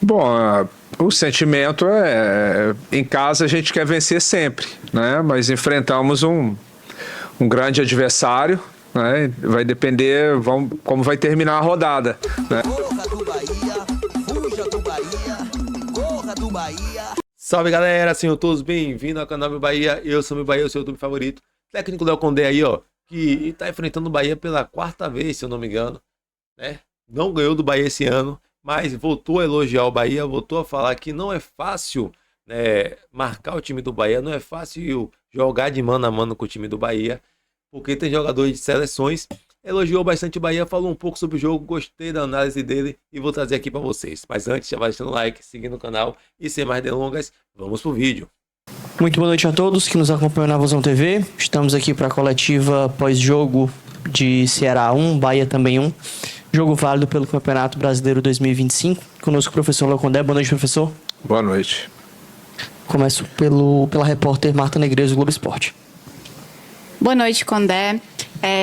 Bom, o sentimento em casa a gente quer vencer sempre, né? Mas enfrentamos um grande adversário, né? Vai depender como vai terminar a rodada, né? Corra do Bahia, fuja do Bahia, corra do Bahia. Salve galera, sejam todos bem-vindos ao canal Meu Bahia. Eu sou Meu Bahia, o seu YouTube favorito. Técnico Léo Condé aí, ó, que tá enfrentando o Bahia pela quarta vez, se eu não me engano, né? Não ganhou do Bahia esse ano, mas voltou a elogiar o Bahia, voltou a falar que não é fácil, né, marcar o time do Bahia, não é fácil jogar de mano a mano com o time do Bahia, porque tem jogadores de seleções. Elogiou bastante o Bahia, falou um pouco sobre o jogo, gostei da análise dele e vou trazer aqui para vocês. Mas antes, já vai deixando o like, seguindo o canal e sem mais delongas, vamos pro vídeo. Muito boa noite a todos que nos acompanham na Vozão TV. Estamos aqui para a coletiva pós-jogo de Ceará 1, Bahia também 1. Jogo válido pelo Campeonato Brasileiro 2025. Conosco o professor Léo Condé. Boa noite, professor. Boa noite. Começo pela repórter Marta Negreiros, do Globo Esporte. Boa noite, Condé.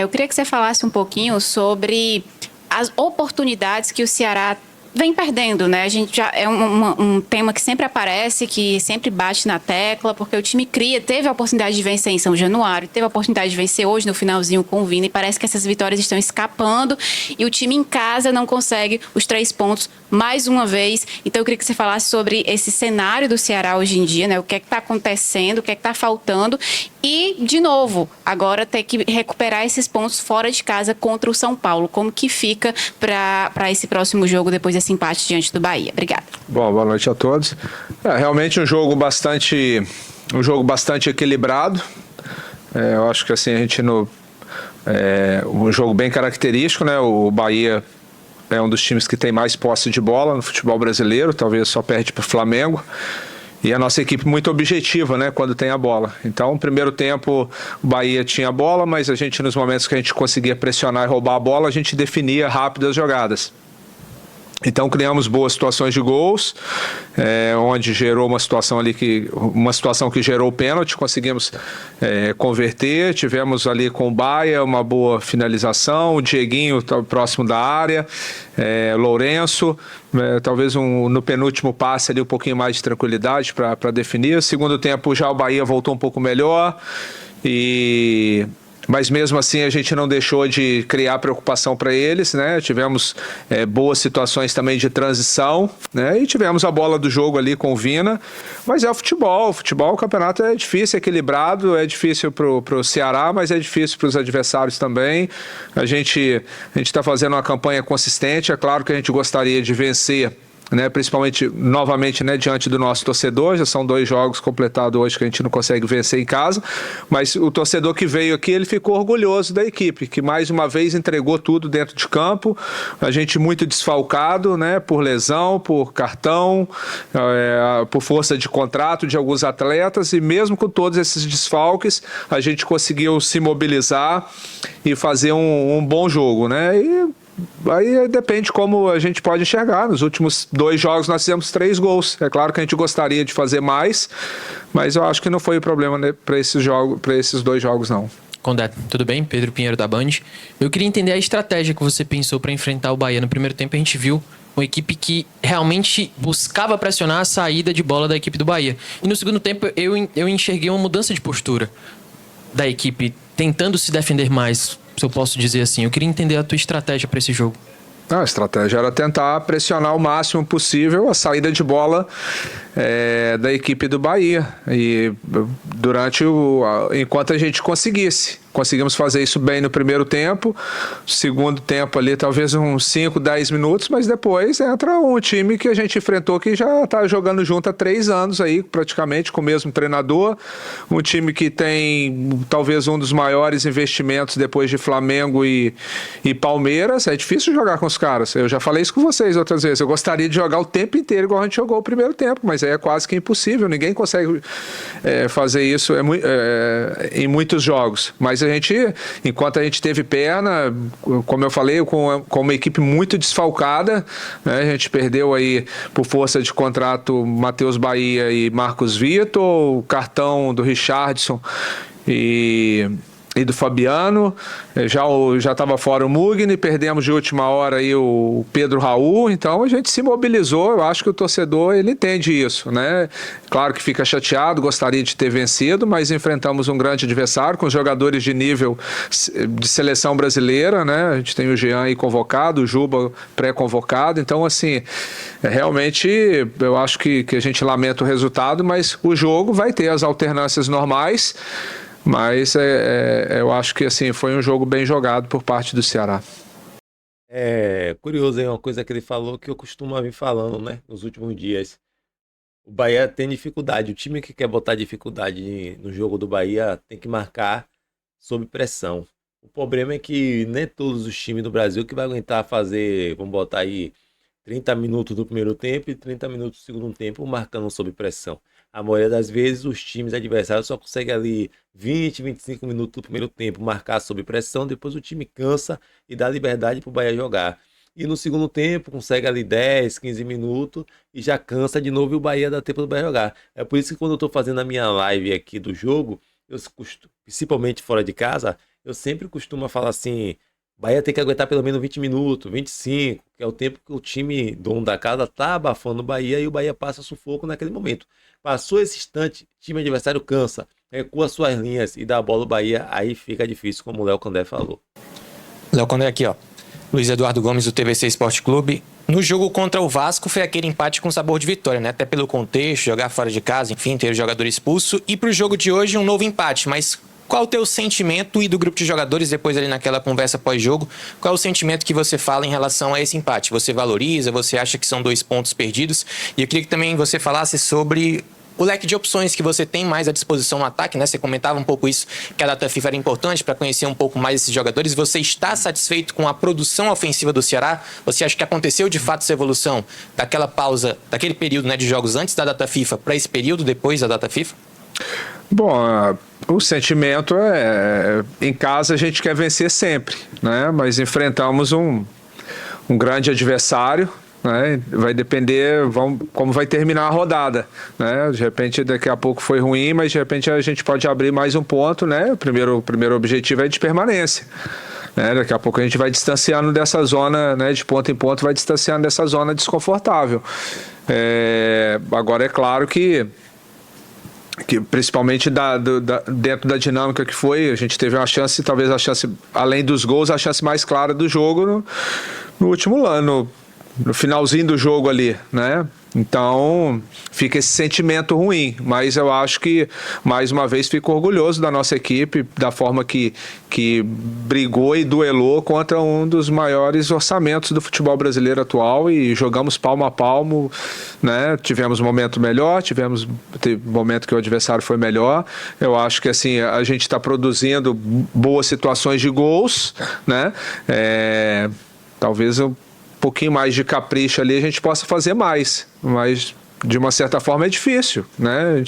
Eu queria que você falasse um pouquinho sobre as oportunidades que o Ceará vem perdendo, né? A gente já é um tema que sempre aparece, que sempre bate na tecla, porque o time teve a oportunidade de vencer em São Januário, teve a oportunidade de vencer hoje no finalzinho com o Vina, e parece que essas vitórias estão escapando e o time em casa não consegue os 3 pontos mais uma vez. Então eu queria que você falasse sobre esse cenário do Ceará hoje em dia, né? O que é que está acontecendo, o que é que está faltando e, de novo, agora ter que recuperar esses pontos fora de casa contra o São Paulo. Como que fica para esse próximo jogo depois desse empate diante do Bahia? Obrigada. Bom, boa noite a todos. Realmente um jogo bastante equilibrado. Eu acho que assim um jogo bem característico, né? O Bahia é um dos times que tem mais posse de bola no futebol brasileiro, talvez só perde para o Flamengo. E a nossa equipe muito objetiva, né, quando tem a bola. Então, no primeiro tempo, o Bahia tinha a bola, mas a gente, nos momentos que a gente conseguia pressionar e roubar a bola, a gente definia rápido as jogadas. Então criamos boas situações de gols, onde gerou uma situação que gerou o pênalti, conseguimos converter, tivemos ali com o Bahia uma boa finalização, o Dieguinho próximo da área, Lourenço, talvez no penúltimo passe ali um pouquinho mais de tranquilidade para definir. Segundo tempo já o Bahia voltou um pouco melhor, mas mesmo assim a gente não deixou de criar preocupação para eles, né? Tivemos boas situações também de transição, né? E tivemos a bola do jogo ali com o Vina, mas o futebol, o campeonato é difícil, é equilibrado, é difícil para o Ceará, mas é difícil para os adversários também. A gente está fazendo uma campanha consistente, é claro que a gente gostaria de vencer, né, principalmente novamente, né, diante do nosso torcedor. Já são 2 jogos completados hoje que a gente não consegue vencer em casa, mas o torcedor que veio aqui, ele ficou orgulhoso da equipe, que mais uma vez entregou tudo dentro de campo. A gente muito desfalcado, né, por lesão, por cartão, por força de contrato de alguns atletas, e mesmo com todos esses desfalques, a gente conseguiu se mobilizar e fazer um bom jogo, né? E aí depende como a gente pode enxergar. Nos últimos 2 jogos nós fizemos 3 gols. É claro que a gente gostaria de fazer mais, mas eu acho que não foi o problema, né, para esses 2 jogos, não. Condé, tudo bem? Pedro Pinheiro da Band. Eu queria entender a estratégia que você pensou para enfrentar o Bahia. No primeiro tempo a gente viu uma equipe que realmente buscava pressionar a saída de bola da equipe do Bahia. E no segundo tempo eu enxerguei uma mudança de postura da equipe, tentando se defender mais, se eu posso dizer assim. Eu queria entender a tua estratégia para esse jogo. A estratégia era tentar pressionar o máximo possível a saída de bola da equipe do Bahia. E enquanto a gente conseguimos fazer isso bem no primeiro tempo. Segundo tempo ali, talvez uns 5, 10 minutos, mas depois entra um time que a gente enfrentou que já está jogando junto há 3 anos aí, praticamente, com o mesmo treinador. Um time que tem talvez um dos maiores investimentos depois de Flamengo e Palmeiras. É difícil jogar com os caras. Eu já falei isso com vocês outras vezes. Eu gostaria de jogar o tempo inteiro igual a gente jogou o primeiro tempo, mas é quase que impossível. Ninguém consegue fazer isso em muitos jogos. Mas enquanto a gente teve perna, como eu falei, com uma equipe muito desfalcada, né? A gente perdeu aí por força de contrato Matheus Bahia e Marcos Vitor, o cartão do Richardson e do Fabiano, já estava fora o Mugni, perdemos de última hora aí o Pedro Raul, então a gente se mobilizou, eu acho que o torcedor ele entende isso, né? Claro que fica chateado, gostaria de ter vencido, mas enfrentamos um grande adversário com jogadores de nível de seleção brasileira, né? A gente tem o Jean aí convocado, o Juba pré-convocado, então assim, realmente eu acho que a gente lamenta o resultado, mas o jogo vai ter as alternâncias normais. Mas eu acho que assim, foi um jogo bem jogado por parte do Ceará. É curioso, hein? Uma coisa que ele falou que eu costumo vir falando, né? Nos últimos dias. O Bahia tem dificuldade. O time que quer botar dificuldade no jogo do Bahia tem que marcar sob pressão. O problema é que nem todos os times do Brasil que vai aguentar fazer, vamos botar aí 30 minutos do primeiro tempo e 30 minutos do segundo tempo marcando sob pressão. A maioria das vezes os times adversários só conseguem ali 20, 25 minutos do primeiro tempo marcar sob pressão, depois o time cansa e dá liberdade para o Bahia jogar. E no segundo tempo consegue ali 10, 15 minutos e já cansa de novo e o Bahia dá tempo do Bahia jogar. É por isso que quando eu estou fazendo a minha live aqui do jogo, principalmente fora de casa, eu sempre costumo falar assim, Bahia tem que aguentar pelo menos 20 minutos, 25, que é o tempo que o time dono da casa tá abafando o Bahia e o Bahia passa sufoco naquele momento. Passou esse instante, time adversário cansa, recua suas linhas e dá a bola ao Bahia, aí fica difícil, como o Léo Condé falou. Léo Condé aqui, ó. Luiz Eduardo Gomes, do TVC Esporte Clube. No jogo contra o Vasco foi aquele empate com sabor de vitória, né? Até pelo contexto, jogar fora de casa, enfim, ter o jogador expulso. E pro jogo de hoje, um novo empate, mas qual o teu sentimento e do grupo de jogadores depois ali naquela conversa pós-jogo? Qual é o sentimento que você fala em relação a esse empate? Você valoriza? Você acha que são 2 pontos perdidos? E eu queria que também você falasse sobre o leque de opções que você tem mais à disposição no ataque, né? Você comentava um pouco isso, que a data FIFA era importante para conhecer um pouco mais esses jogadores. Você está satisfeito com a produção ofensiva do Ceará? Você acha que aconteceu de fato essa evolução daquela pausa, daquele período, né, de jogos antes da data FIFA para esse período depois da data FIFA? Bom, o sentimento em casa a gente quer vencer sempre, né? Mas enfrentamos um grande adversário, né? Vai depender como vai terminar a rodada, né? De repente daqui a pouco foi ruim, mas de repente a gente pode abrir mais um ponto, né? O primeiro objetivo é de permanência, né? Daqui a pouco a gente vai distanciando dessa zona, né? De ponto em ponto vai distanciando dessa zona desconfortável. Agora é claro que principalmente dentro da dinâmica que foi, a gente teve uma chance, talvez a chance, além dos gols, a chance mais clara do jogo no último ano, no finalzinho do jogo ali, né? Então fica esse sentimento ruim, mas eu acho que mais uma vez fico orgulhoso da nossa equipe, da forma que brigou e duelou contra um dos maiores orçamentos do futebol brasileiro atual e jogamos palmo a palmo, né? Tivemos um momento melhor, teve um momento que o adversário foi melhor. Eu acho que assim a gente está produzindo boas situações de gols, né? Talvez pouquinho mais de capricho ali a gente possa fazer mais, mas de uma certa forma é difícil, né?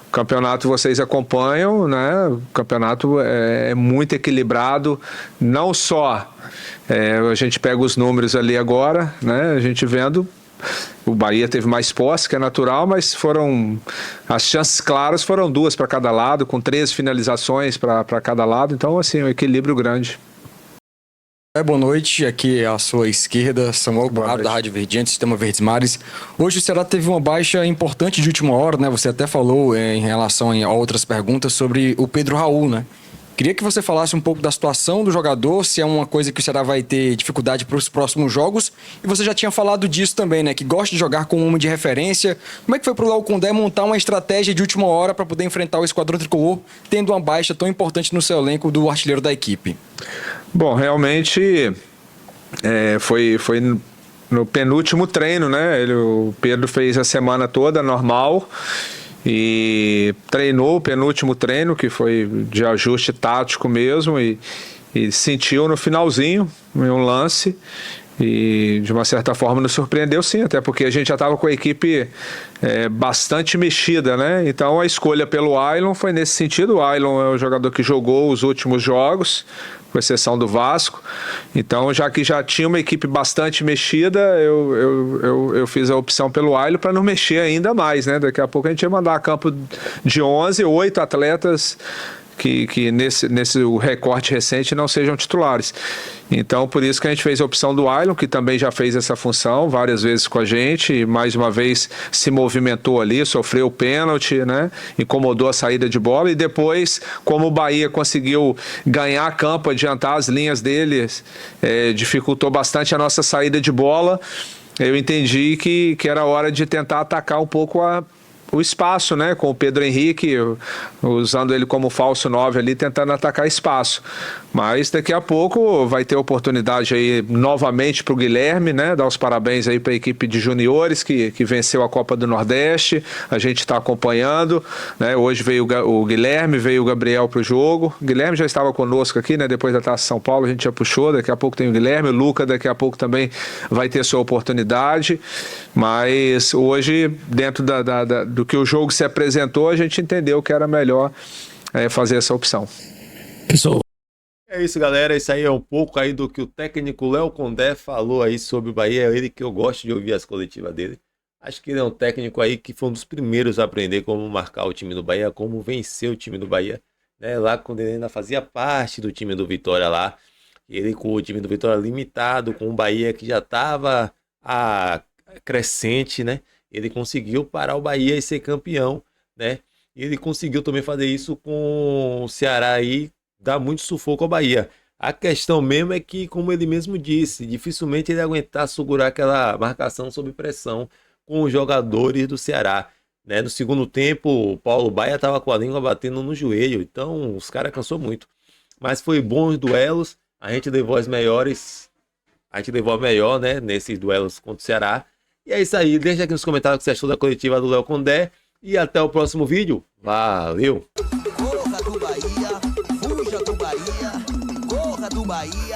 O campeonato vocês acompanham, né? O campeonato é muito equilibrado, não só a gente pega os números ali agora, né? A gente vendo o Bahia teve mais posse, que é natural, mas as chances claras foram 2 para cada lado, com 13 finalizações para cada lado, então assim, um equilíbrio grande. Boa noite, aqui à sua esquerda, Samuel Conrado, da Rádio Verdinha, Sistema Verdes Mares. Hoje o Ceará teve uma baixa importante de última hora, né? Você até falou em relação a outras perguntas sobre o Pedro Raul, né? Queria que você falasse um pouco da situação do jogador, se é uma coisa que o Ceará vai ter dificuldade para os próximos jogos. E você já tinha falado disso também, né? Que gosta de jogar com um homem de referência. Como é que foi para o Léo Condé montar uma estratégia de última hora para poder enfrentar o esquadrão tricolor, tendo uma baixa tão importante no seu elenco do artilheiro da equipe? Bom, realmente foi no penúltimo treino, né? O Pedro fez a semana toda normal e treinou o penúltimo treino, que foi de ajuste tático mesmo, e sentiu no finalzinho em um lance e de uma certa forma nos surpreendeu sim, até porque a gente já estava com a equipe bastante mexida, né? Então a escolha pelo Ailon foi nesse sentido. O Ailon é o jogador que jogou os últimos jogos, com exceção do Vasco. Então, já que já tinha uma equipe bastante mexida, eu fiz a opção pelo Ailon para não mexer ainda mais, né? Daqui a pouco a gente ia mandar a campo de 8 atletas que nesse o recorte recente não sejam titulares. Então, por isso que a gente fez a opção do Ailon, que também já fez essa função várias vezes com a gente, e mais uma vez se movimentou ali, sofreu o pênalti, né? Incomodou a saída de bola, e depois, como o Bahia conseguiu ganhar campo, adiantar as linhas deles, dificultou bastante a nossa saída de bola, eu entendi que era hora de tentar atacar um pouco o espaço, né, com o Pedro Henrique, usando ele como falso 9 ali, tentando atacar espaço. Mas daqui a pouco vai ter oportunidade aí novamente para o Guilherme, né, dar os parabéns aí para a equipe de juniores que venceu a Copa do Nordeste, a gente está acompanhando, né, hoje veio o Guilherme, veio o Gabriel para o jogo, o Guilherme já estava conosco aqui, né, depois da Taça São Paulo a gente já puxou, daqui a pouco tem o Guilherme, o Luca daqui a pouco também vai ter sua oportunidade, mas hoje, dentro do que o jogo se apresentou, a gente entendeu que era melhor fazer essa opção. Pessoal, é isso, galera. Isso aí é um pouco aí do que o técnico Léo Condé falou aí sobre o Bahia. É ele que eu gosto de ouvir as coletivas dele. Acho que ele é um técnico aí que foi um dos primeiros a aprender como marcar o time do Bahia, como vencer o time do Bahia, né? Lá quando ele ainda fazia parte do time do Vitória lá, ele com o time do Vitória limitado, com o Bahia que já estava crescente, né? Ele conseguiu parar o Bahia e ser campeão, né? E ele conseguiu também fazer isso com o Ceará aí, dar muito sufoco ao Bahia. A questão mesmo é que, como ele mesmo disse, dificilmente ele ia aguentar segurar aquela marcação sob pressão com os jogadores do Ceará, né? No segundo tempo, o Paulo Baia estava com a língua batendo no joelho, então os caras cansou muito. Mas foi bons duelos, a gente levou as melhores, a gente levou a melhor, né, nesses duelos contra o Ceará. E é isso aí, deixa aqui nos comentários o que você achou da coletiva do Léo Condé e até o próximo vídeo. Valeu! Corra do Bahia, fuja do Bahia, corra do Bahia.